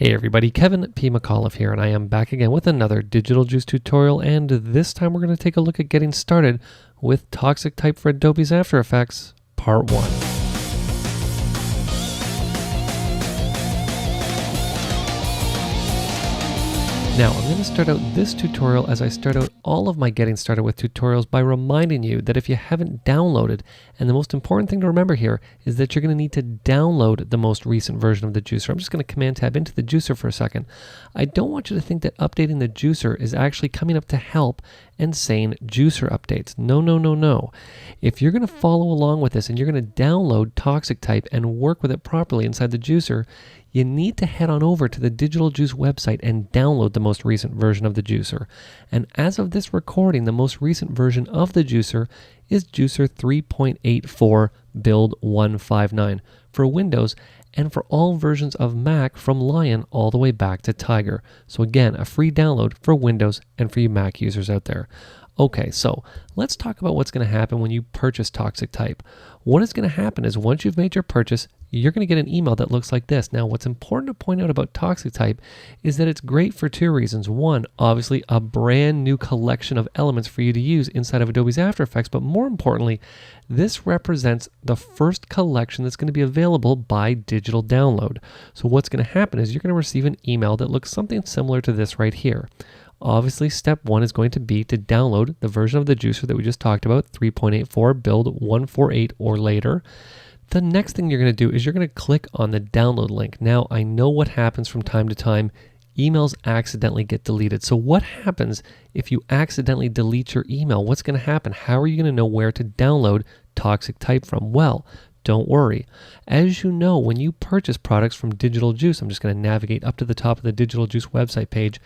Hey everybody, Kevin P. McAuliffe here, and I am back again with another Digital Juice tutorial, and this time we're going to take a look at getting started with Toxic Type for Adobe's After Effects, Part 1. Now, I'm going to start out this tutorial as I start out all of my Getting Started with tutorials by reminding you that if you haven't downloaded, and the most important thing to remember here is that you're going to need to download the most recent version of the Juicer. I'm just going to Command Tab into the Juicer for a second. I don't want you to think that updating the Juicer is actually coming up to help and saying Juicer updates. No, no, no, no. If you're going to follow along with this and you're going to download Toxic Type and work with it properly inside the Juicer, you need to head on over to the Digital Juice website and download the most recent version of the Juicer. And as of this recording, the most recent version of the Juicer is Juicer 3.84 Build 159 for Windows and for all versions of Mac from Lion all the way back to Tiger. So again, a free download for Windows and for you Mac users out there. Okay, so let's talk about what's going to happen when you purchase Toxic Type. What is going to happen is once you've made your purchase, you're going to get an email that looks like this. Now, what's important to point out about Toxic Type is that it's great for two reasons. One, obviously a brand new collection of elements for you to use inside of Adobe's After Effects, but more importantly, this represents the first collection that's going to be available by digital download. So what's going to happen is you're going to receive an email that looks something similar to this right here. Obviously, step one is going to be to download the version of the Juicer that we just talked about, 3.84, build 148 or later. The next thing you're going to do is you're going to click on the download link. Now, I know what happens from time to time. Emails accidentally get deleted. So what happens if you accidentally delete your email? What's going to happen? How are you going to know where to download Toxic Type from? Well, don't worry. As you know, when you purchase products from Digital Juice, I'm just going to navigate up to the top of the Digital Juice website page.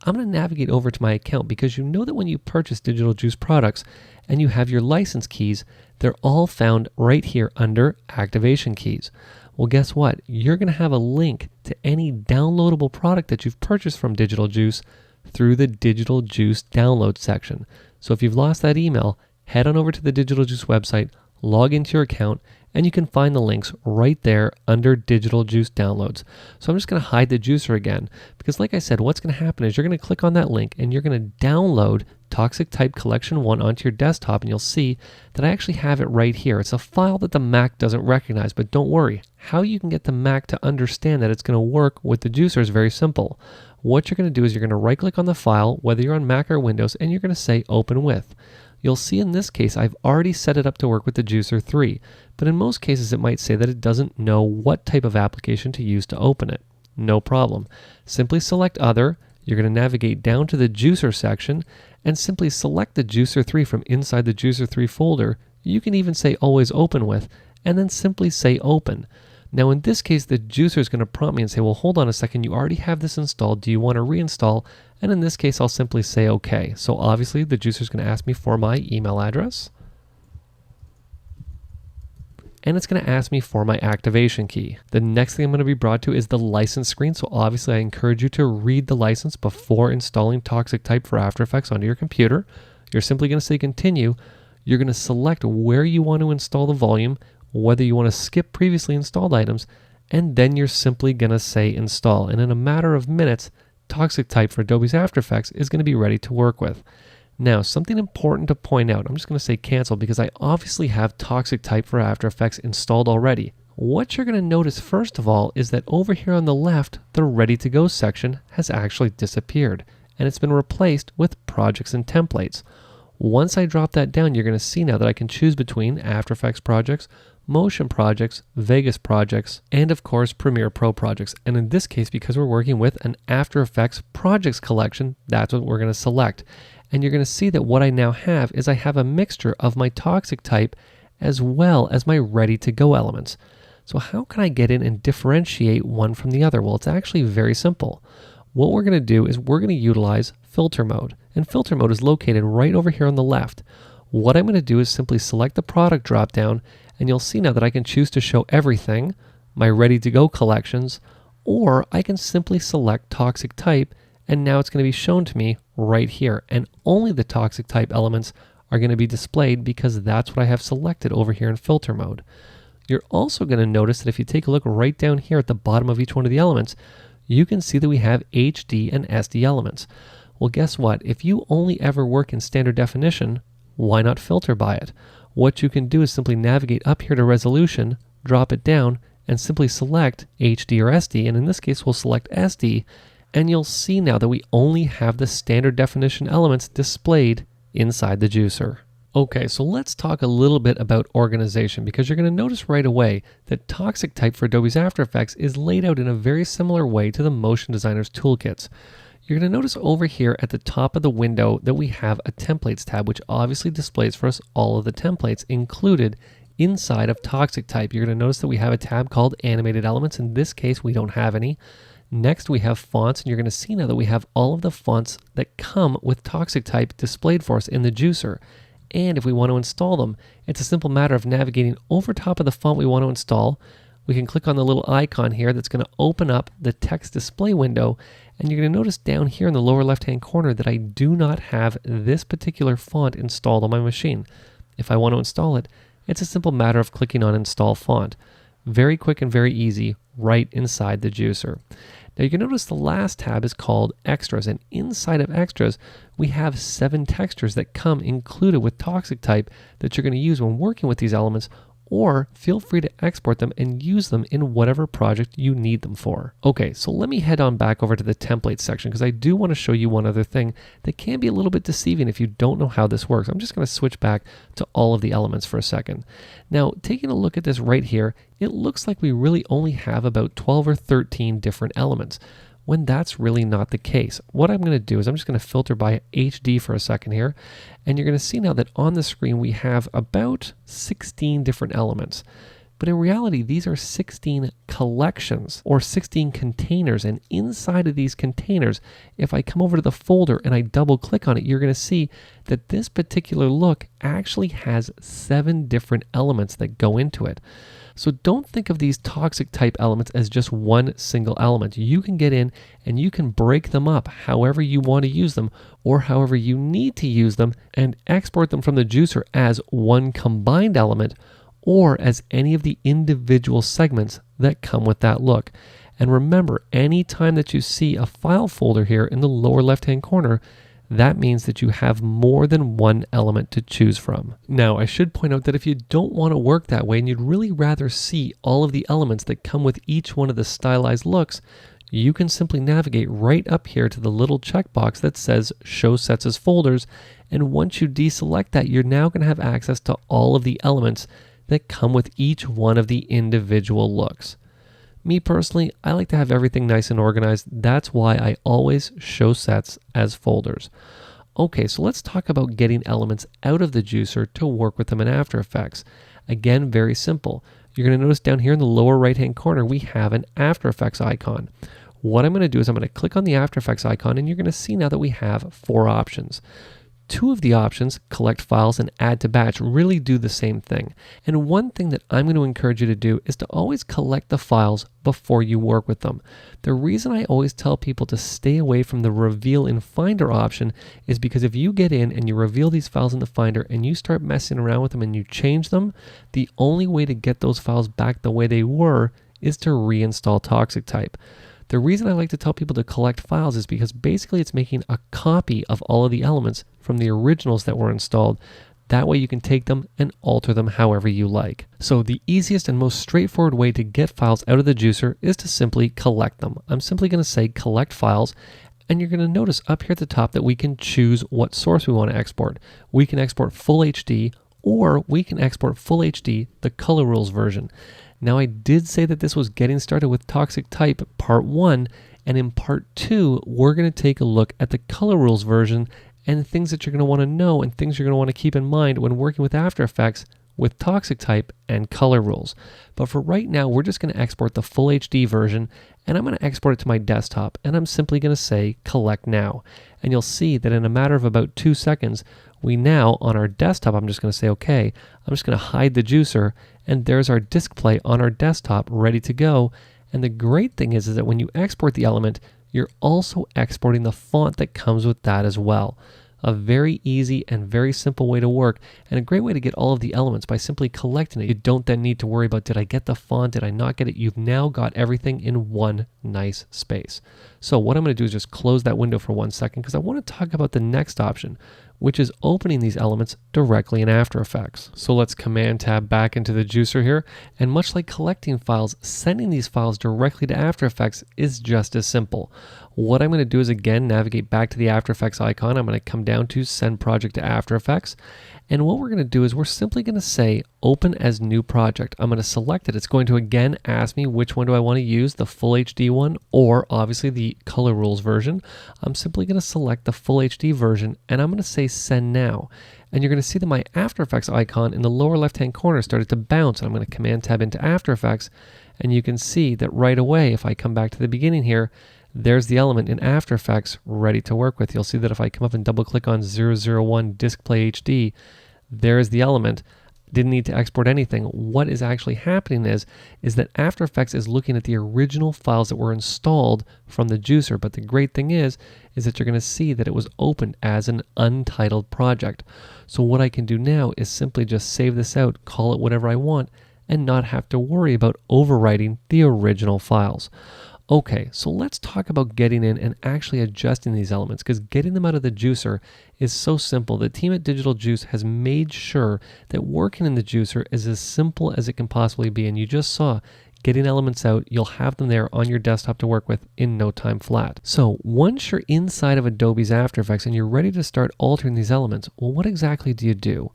I'm going to navigate over to my account because you know that when you purchase Digital Juice products and you have your license keys, they're all found right here under activation keys. Well, guess what? You're going to have a link to any downloadable product that you've purchased from Digital Juice through the Digital Juice download section. So if you've lost that email, head on over to the Digital Juice website, log into your account, and you can find the links right there under Digital Juice downloads. So I'm just going to hide the Juicer again because like I said, what's going to happen is you're going to click on that link and you're going to download Toxic Type Collection 1 onto your desktop, and you'll see that I actually have it right here. It's a file that the Mac doesn't recognize, but don't worry. How you can get the Mac to understand that it's going to work with the Juicer is very simple. What you're going to do is you're going to right click on the file, whether you're on Mac or Windows, and you're going to say Open With. You'll see in this case, I've already set it up to work with the Juicer 3, but in most cases it might say that it doesn't know what type of application to use to open it. No problem. Simply select Other. You're going to navigate down to the Juicer section and simply select the Juicer 3 from inside the Juicer 3 folder. You can even say Always Open With, and then simply say Open. Now in this case, the Juicer is going to prompt me and say, well, hold on a second, you already have this installed. Do you want to reinstall? And in this case, I'll simply say OK. So obviously, the Juicer is going to ask me for my email address. And it's going to ask me for my activation key. The next thing I'm going to be brought to is the license screen. So obviously, I encourage you to read the license before installing Toxic Type for After Effects onto your computer. You're simply going to say Continue. You're going to select where you want to install the volume, whether you want to skip previously installed items, and then you're simply going to say Install. And in a matter of minutes, Toxic Type for Adobe's After Effects is going to be ready to work with. Now, something important to point out, I'm just going to say Cancel because I obviously have Toxic Type for After Effects installed already. What you're going to notice first of all is that over here on the left, the Ready to Go section has actually disappeared, and it's been replaced with Projects and Templates. Once I drop that down, you're going to see now that I can choose between After Effects projects, Motion projects, Vegas projects, and of course Premiere Pro projects. And in this case, because we're working with an After Effects projects collection, that's what we're going to select. And you're going to see that what I now have is I have a mixture of my Toxic Type as well as my Ready to Go elements. So how can I get in and differentiate one from the other? Well, it's actually very simple. What we're going to do is we're going to utilize filter mode. And filter mode is located right over here on the left. What I'm going to do is simply select the product dropdown, and you'll see now that I can choose to show everything, my Ready to Go collections, or I can simply select Toxic Type, and now it's going to be shown to me right here. And only the Toxic Type elements are going to be displayed because that's what I have selected over here in filter mode. You're also going to notice that if you take a look right down here at the bottom of each one of the elements, you can see that we have HD and SD elements. Well, guess what? If you only ever work in standard definition, why not filter by it? What you can do is simply navigate up here to resolution, drop it down, and simply select HD or SD, and in this case we'll select SD, and you'll see now that we only have the standard definition elements displayed inside the juicer. Okay, so let's talk a little bit about organization, because you're going to notice right away that Toxic Type for Adobe's After Effects is laid out in a very similar way to the Motion Designer's toolkits. You're going to notice over here at the top of the window that we have a Templates tab, which obviously displays for us all of the templates included inside of Toxic Type. You're going to notice that we have a tab called Animated Elements. In this case, we don't have any. Next, we have fonts, and you're going to see now that we have all of the fonts that come with Toxic Type displayed for us in the juicer. And if we want to install them, it's a simple matter of navigating over top of the font we want to install. We can click on the little icon here that's going to open up the text display window, and you're going to notice down here in the lower left-hand corner that I do not have this particular font installed on my machine. If I want to install it, it's a simple matter of clicking on Install Font. Very quick and very easy right inside the juicer. Now you can notice the last tab is called Extras, and inside of Extras we have 7 textures that come included with Toxic Type that you're going to use when working with these elements, or feel free to export them and use them in whatever project you need them for. Okay, so let me head on back over to the templates section, because I do want to show you one other thing that can be a little bit deceiving if you don't know how this works. I'm just going to switch back to all of the elements for a second. Now, taking a look at this right here, it looks like we really only have about 12 or 13 different elements, when that's really not the case. What I'm going to do is I'm just going to filter by HD for a second here, and you're going to see now that on the screen we have about 16 different elements. But in reality, these are 16 collections or 16 containers, and inside of these containers, if I come over to the folder and I double click on it, you're going to see that this particular look actually has 7 different elements that go into it. So don't think of these Toxic Type elements as just one single element. You can get in and you can break them up however you want to use them, or however you need to use them, and export them from the juicer as one combined element, or as any of the individual segments that come with that look. And remember, anytime that you see a file folder here in the lower left-hand corner, that means that you have more than one element to choose from. Now, I should point out that if you don't want to work that way and you'd really rather see all of the elements that come with each one of the stylized looks, you can simply navigate right up here to the little checkbox that says Show Sets as Folders, and once you deselect that, you're now going to have access to all of the elements that come with each one of the individual looks. Me personally, I like to have everything nice and organized. That's why I always show sets as folders. Okay, so let's talk about getting elements out of the juicer to work with them in After Effects. Again, very simple. You're going to notice down here in the lower right-hand corner, we have an After Effects icon. What I'm going to do is I'm going to click on the After Effects icon, and you're going to see now that we have 4 options. 2 of the options, Collect Files and Add to Batch, really do the same thing. And one thing that I'm going to encourage you to do is to always collect the files before you work with them. The reason I always tell people to stay away from the Reveal in Finder option is because if you get in and you reveal these files in the Finder and you start messing around with them and you change them, the only way to get those files back the way they were is to reinstall Toxic Type. The reason I like to tell people to collect files is because basically it's making a copy of all of the elements from the originals that were installed. That way you can take them and alter them however you like. So the easiest and most straightforward way to get files out of the juicer is to simply collect them. I'm simply going to say Collect Files, and you're going to notice up here at the top that we can choose what source we want to export. We can export Full HD, or we can export Full HD, the Color Rules version. Now, I did say that this was getting started with Toxic Type Part 1, and in Part 2, we're going to take a look at the Color Rules version and things that you're going to want to know and things you're going to want to keep in mind when working with After Effects with Toxic Type and Color Rules. But for right now, we're just going to export the Full HD version, and I'm going to export it to my desktop, and I'm simply going to say Collect Now. And you'll see that in a matter of about 2 seconds, we now, on our desktop, I'm just going to say, okay, I'm just going to hide the juicer, and there's our disc play on our desktop ready to go. And the great thing is that when you export the element, you're also exporting the font that comes with that as well. A very easy and very simple way to work, and a great way to get all of the elements by simply collecting it. You don't then need to worry about, did I get the font, did I not get it? You've now got everything in one nice space. So what I'm going to do is just close that window for 1 second because I want to talk about the next option, which is opening these elements directly in After Effects. So let's Command Tab back into the juicer here, and much like collecting files, sending these files directly to After Effects is just as simple. What I'm going to do is again navigate back to the After Effects icon. I'm going to come down to Send Project to After Effects, and what we're going to do is we're simply going to say Open as New Project. I'm going to select it. It's going to again ask me which one do I want to use, the Full HD one or obviously the Color Rules version. I'm simply going to select the Full HD version, and I'm going to say Send Now. And you're going to see that my After Effects icon in the lower left-hand corner started to bounce. I'm going to Command Tab into After Effects, and you can see that right away, if I come back to the beginning here, there's the element in After Effects ready to work with. You'll see that if I come up and double click on 001 Display HD, there's the element. Didn't need to export anything. What is actually happening is that After Effects is looking at the original files that were installed from the juicer, but the great thing is that you're going to see that it was opened as an untitled project. So what I can do now is simply just save this out, call it whatever I want, and not have to worry about overwriting the original files. Okay, so let's talk about getting in and actually adjusting these elements, because getting them out of the juicer is so simple. The team at Digital Juice has made sure that working in the juicer is as simple as it can possibly be, and you just saw getting elements out, you'll have them there on your desktop to work with in no time flat. So once you're inside of Adobe's After Effects and you're ready to start altering these elements, well, what exactly do you do?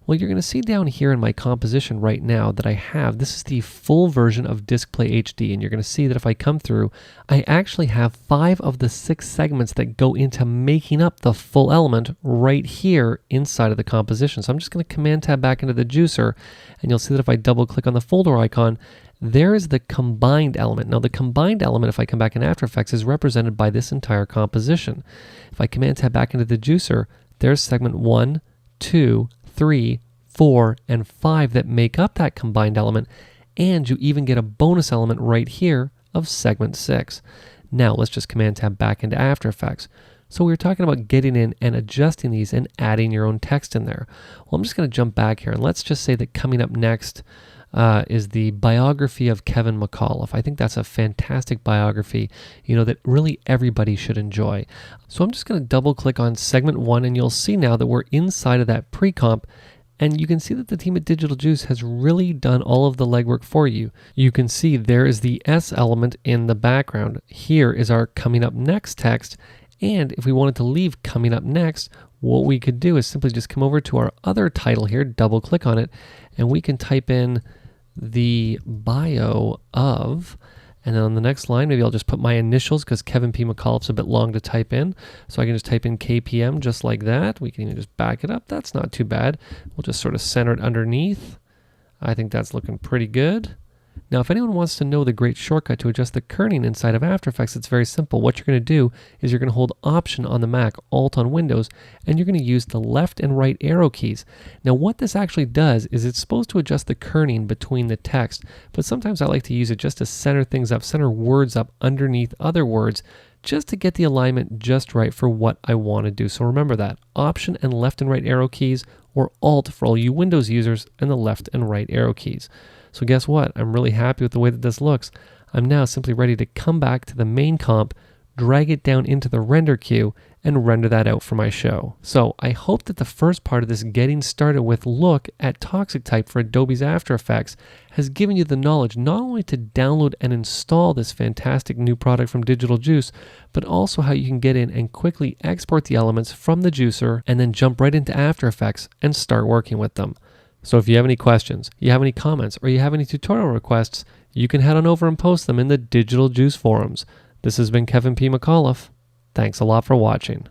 Well, you're going to see down here in my composition right now that I have, this is the full version of Display HD, and you're going to see that if I come through, I actually have 5 of the 6 segments that go into making up the full element right here inside of the composition. So I'm just going to Command Tab back into the juicer, and you'll see that if I double click on the folder icon, there is the combined element. Now the combined element, if I come back in After Effects, is represented by this entire composition. If I Command Tab back into the juicer, there's segment 1, 2, 3, 4, and 5 that make up that combined element, and you even get a bonus element right here of segment 6. Now let's just Command Tab back into After Effects. So we were talking about getting in and adjusting these and adding your own text in there. Well, I'm just going to jump back here, and let's just say that coming up next is the biography of Kevin McAuliffe. I think that's a fantastic biography, that really everybody should enjoy. So I'm just going to double click on segment 1, and you'll see now that we're inside of that pre-comp, and you can see that the team at Digital Juice has really done all of the legwork for you. You can see there is the S element in the background. Here is our coming up next text, and if we wanted to leave coming up next, what we could do is simply just come over to our other title here, double click on it, and we can type in the bio of, and then on the next line, maybe I'll just put my initials because Kevin P. McAuliffe's a bit long to type in. So I can just type in KPM just like that. We can even just back it up. That's not too bad. We'll just sort of center it underneath. I think that's looking pretty good. Now, if anyone wants to know the great shortcut to adjust the kerning inside of After Effects, it's very simple. What you're going to do is you're going to hold Option on the Mac, Alt on Windows, and you're going to use the left and right arrow keys. Now, what this actually does is it's supposed to adjust the kerning between the text, but sometimes I like to use it just to center things up, center words up underneath other words, just to get the alignment just right for what I want to do. So remember that, Option and left and right arrow keys, or Alt for all you Windows users, and the left and right arrow keys. So guess what? I'm really happy with the way that this looks. I'm now simply ready to come back to the main comp, drag it down into the render queue, and render that out for my show. So I hope that the first part of this getting started with look at Toxic Type for Adobe's After Effects has given you the knowledge not only to download and install this fantastic new product from Digital Juice, but also how you can get in and quickly export the elements from the juicer and then jump right into After Effects and start working with them. So if you have any questions, you have any comments, or you have any tutorial requests, you can head on over and post them in the Digital Juice forums. This has been Kevin P. McAuliffe. Thanks a lot for watching.